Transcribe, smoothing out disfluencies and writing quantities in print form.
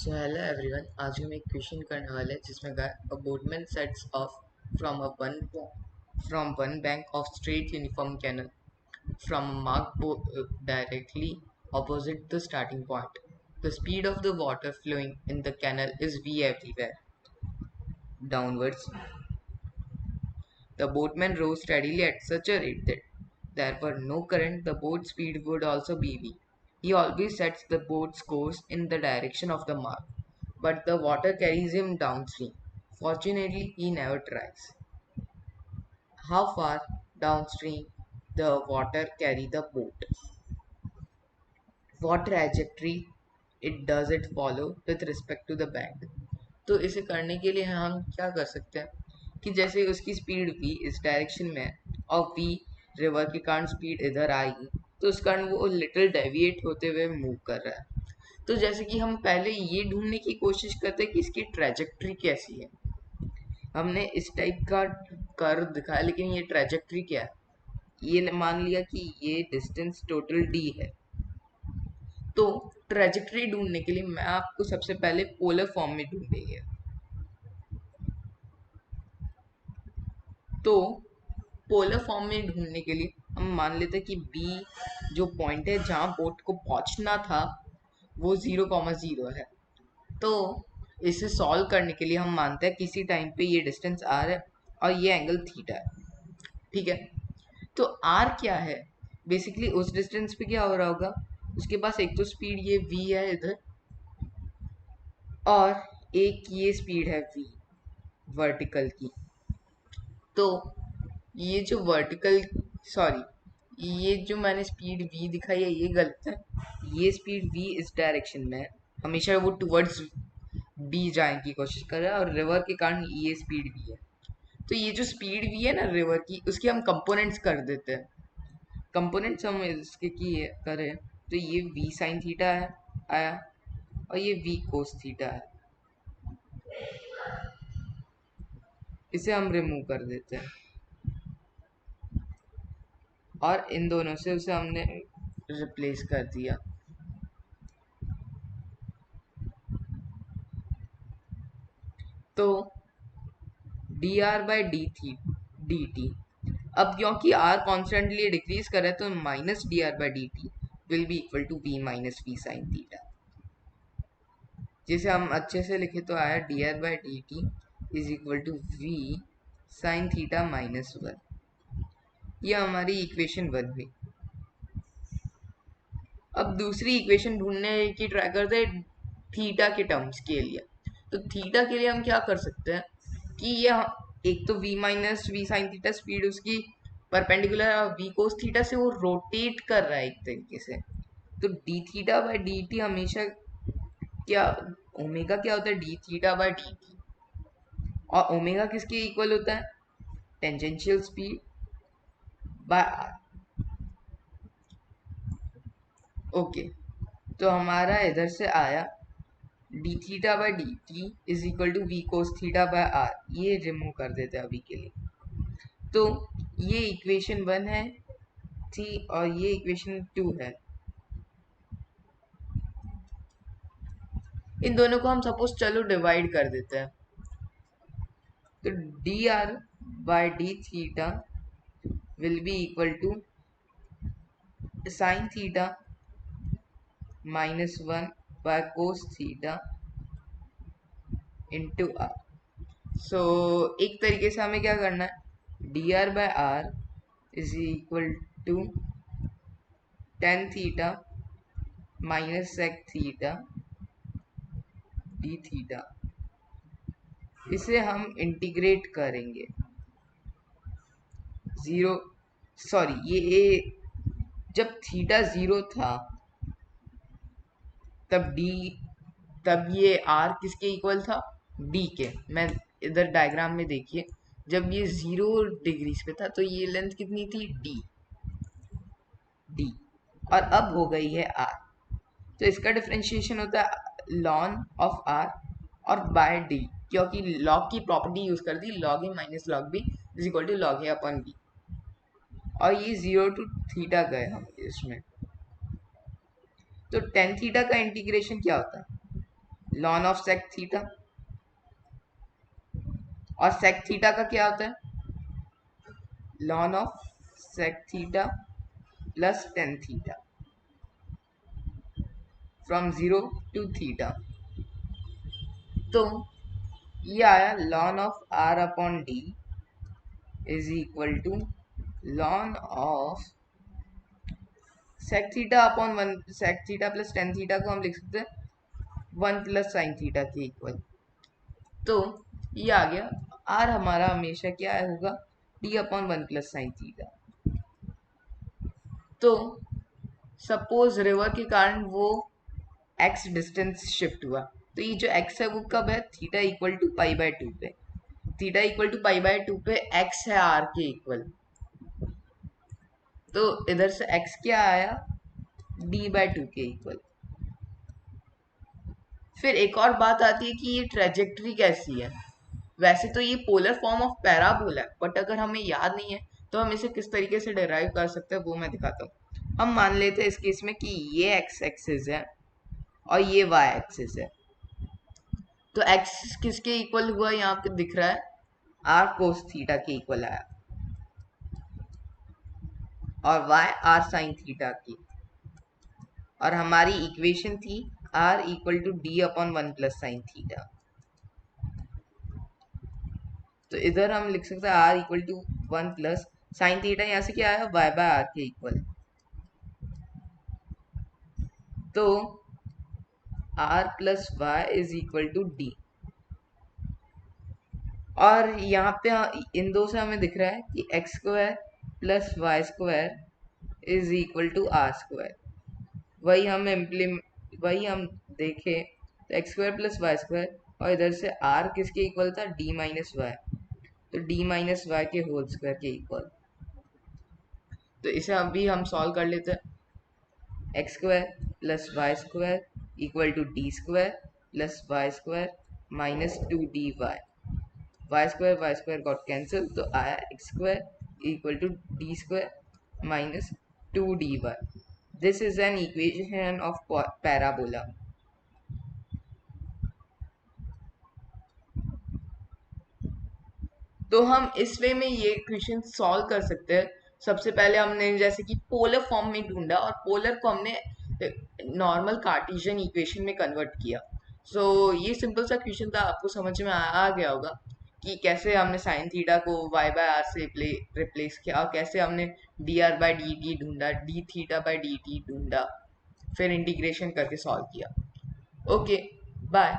So hello everyone, आज हम एक क्वेश्चन करने वाले हैं जिसमें a boatman sets off from a one bank of straight uniform canal from a marked directly opposite the starting point. The speed of the water flowing in the canal is v everywhere. Downwards, the boatman rowed steadily at such a rate that there were no current. The boat's speed would also be v. He always sets the boat's course in the direction of the mark, but the water carries him downstream. Fortunately, he never tries. How far downstream the water carry the boat? What trajectory it does it follow with respect to the bank? तो इसे करने के लिए हम क्या कर सकते हैं कि जैसे उसकी स्पीड v इस डायरेक्शन में है और v रिवर के कारण स्पीड इधर आएगी, तो उस कारण वो लिटिल डेविएट होते हुए मूव कर रहा है। तो जैसे कि हम पहले ये ढूंढने की कोशिश करते हैं कि इसकी ट्रेजेक्ट्री कैसी है। हमने इस टाइप का कर्व दिखाया, लेकिन ये ट्रेजेक्ट्री क्या है, ये मान लिया कि ये डिस्टेंस टोटल d है। तो ट्रेजेक्ट्री ढूंढने के लिए मैं आपको सबसे पहले पोलर फॉर्म में ढूंढेंगे। तो पोलर फॉर्म में ढूंढने के लिए हम मान लेते हैं कि B जो पॉइंट है जहाँ बोट को पहुंचना था वो 0,0 है। तो इसे सॉल्व करने के लिए हम मानते हैं किसी टाइम पे ये डिस्टेंस r है और ये एंगल थीटा है। ठीक है, तो r क्या है, बेसिकली उस डिस्टेंस पे क्या हो रहा होगा, उसके पास एक तो स्पीड ये v है इधर, और एक ये स्पीड है v वर्टिकल की। तो ये जो वर्टिकल, सॉरी, ये जो मैंने स्पीड v दिखाई है ये गलत है। ये स्पीड v इस डायरेक्शन में है, हमेशा वो टुवर्ड्स b जाने की कोशिश कर रहा है, और रिवर के कारण ये स्पीड v है। तो ये जो स्पीड v है ना रिवर की, उसके हम कंपोनेंट्स कर देते हैं। कंपोनेंट्स हम इसके की करें तो ये v साइन थीटा है आया, और ये v कोस थीटा है। इसे हम रिमूव कर देते हैं और इन दोनों से उसे हमने रिप्लेस कर दिया। तो D R by D T, अब क्योंकि r कॉन्स्टेंटली डिक्रीज कर रहा है तो minus D are by D T will be equal to v minus V sine theta. जिसे हम अच्छे से लिखे तो आया D are by D T is equal to v sine theta minus 1। ये हमारी इक्वेशन 1 हुई। अब दूसरी इक्वेशन ढूंढने की ट्राई करते हैं थीटा के टर्म्स के लिए। तो थीटा के लिए हम क्या कर सकते हैं कि ये एक तो v minus V sine theta speed उसकी परपेंडिकुलर है, और v कोस थीटा से वो रोटेट कर रहा है एक तरीके से। तो D theta by D T हमेशा क्या, ओमेगा क्या होता है D theta by D T, और ओमेगा किसके इक्वल होता है, tangential speed by R. Okay, तो हमारा इधर से आया D theta by D T is equal to V cos theta by R. ये रिमूव कर देते हैं अभी के लिए। तो ये इक्वेशन 1 है थी और ये इक्वेशन 2 है। इन दोनों को हम सपोज चलो डिवाइड कर देते हैं। तो D R by d theta will be equal to sine theta minus 1 by cos theta into r. So एक तरीके से हमें क्या करना है, d r by r is equal to tan theta minus sec theta d theta. इसे हम integrate करेंगे जीरो, सॉरी ये जब थीटा 0 था तब ये आर किसके इक्वल था, डी के। मैं इधर डायग्राम में देखिए, जब ये 0 डिग्रीज पे था तो ये लेंथ कितनी थी, डी, और अब हो गई है आर। तो इसका डिफरेंशिएशन होता है लॉन ऑफ आर और बाय डी, क्योंकि लॉग की प्रॉपर्टी यूज कर दी, log a minus log b is equal to log a upon b. और ये 0 टू थीटा गए हम इसमें। तो टेन थीटा का इंटीग्रेशन क्या होता है, लॉन ऑफ सेक थीटा, और सेक थीटा का क्या होता है, ln of sec theta plus tan theta from 0 to theta. तो ये आया ln of R upon D is equal to ln of sec theta upon one, sec theta plus tan theta को हम लिख सकते हैं 1 प्लस साइन थीटा के equal. तो ये आ गया, आर हमारा हमेशा क्या होगा, D upon 1 plus sine theta. तो सपोज रिवर के कारण वो एक्स डिस्टेंस शिफ्ट हुआ, तो ये जो एक्स है वो कब है, theta equal to pi by 2 पे, theta equal to pi by 2 पे एक्स है आर के इक्वल। तो इधर से एक्स क्या आया, डी बाय 2 के इक्वल। फिर एक और बात आती है कि ये ट्रेजेक्ट्री कैसी है। वैसे तो ये पोलर फॉर्म ऑफ पैराबोला है, बट अगर हमें याद नहीं है तो हम इसे किस तरीके से डिराइव कर सकते हैं वो मैं दिखाता हूँ। हम मान लेते हैं इस केस में कि ये एक्स एक्सिस है और ये वाई एक्सिस है। तो एक्स किसके इक्वल हुआ, यहाँ पे दिख रहा है आर कोस थीटा के इक्वल आया, और वाई आर साइन थीटा की। और हमारी इक्वेशन थी R equal to D upon 1 plus sine theta. तो इधर हम लिख सकते हैं R equal to 1 plus sine theta, यहाँ से क्या आया, वाई बाय आर के इक्वल। तो R plus Y is equal to D, और यहाँ पे इन दो से हमें दिख रहा है कि X square plus Y square is equal to R square. वही हम देखें तो X square plus Y square, और इधर से आर किसके इक्वल था, डी माइनस वाई, तो डी माइनस वाई के होल स्क्वायर के इक्वल। तो इसे अभी हम सॉल्व कर लेते हैं, X square plus Y square equal to D square plus Y square minus 2dy, Y square got cancel, तो आया x square equal to D square minus 2dy। This is an equation of parabola. तो हम इस वे में ये question solve कर सकते हैं। सबसे पहले हमने जैसे कि पोलर फॉर्म में ढूंढा और पोलर को हमने नॉर्मल कार्टेशियन इक्वेशन में कन्वर्ट किया। ये सिंपल सा क्वेश्चन था, आपको समझ में आ गया होगा कि कैसे हमने साइन थीटा को वाई बाय आर से रिप्लेस किया और कैसे हमने d are by D t ढूंढा, d theta by D t ढूंढा, फिर इंटीग्रेशन करके सॉल्व किया। Okay, bye.